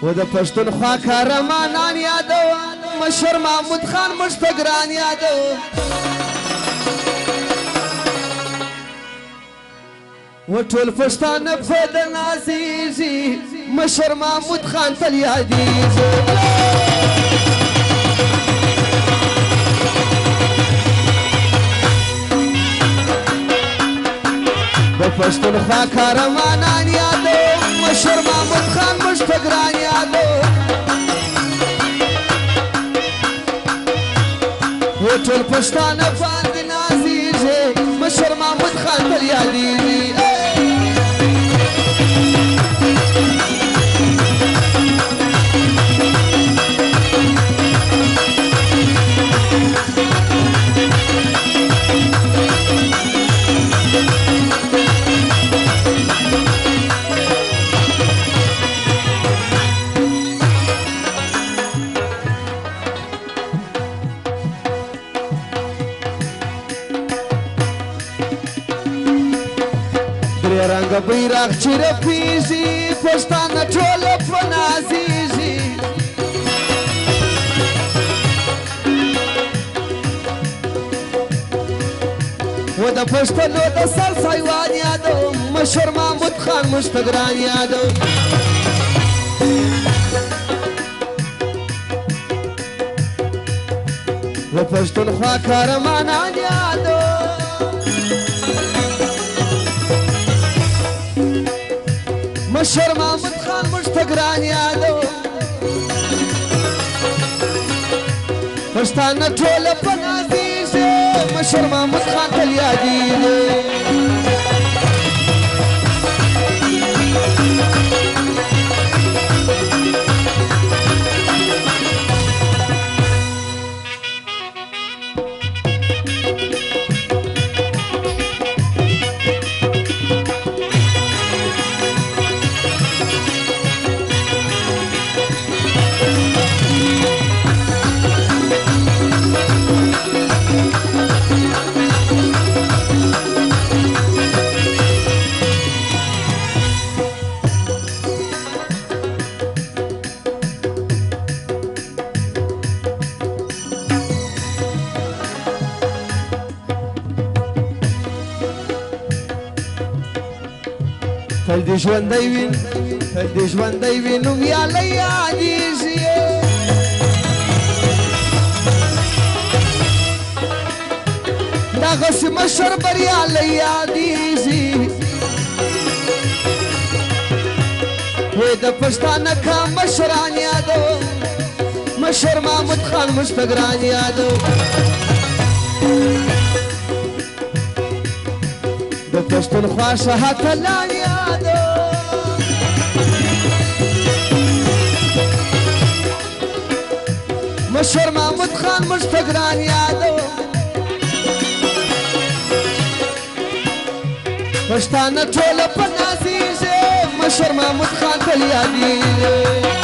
و د پښتونخوا قهرمانان یادو مشر محمود خان موږ ته ګران یادو و ټول پښتانه په د نازیږي مشر محمود خان تل یادیږي د پښتونخوا قهرمانان یادو مشر محمود خان موږ ته ګران یادو و ټول پښتانه باندې نازیږي مشر محمود خان تل یادیږي رنگ بیرغ چې رپیږي پښتانه ټول په نازیږي و د پښتنو د سر سایوان یادو مشر محمود خان موږ ته ګران یادو و پښتونخوا قهرمانان یادو مشر محمود خان موږ ته ګران یادو پښتانه ټول په نازیږي مشر محمود خان تل یادیږي تل دې ژوندی وي تل دې ژوندی وي نومیالی یادیږي دغسې مشر بریالی یادیږي وی د پښتانه کا مشران یادو مشر محمود خان موږ ته ګران یادو د پښتونخوا شهاد اتلان یادو مشر محمود خان موږ ته ګران یادو پښتانه ټول په نازیږي مشر محمود خان تل یادیږي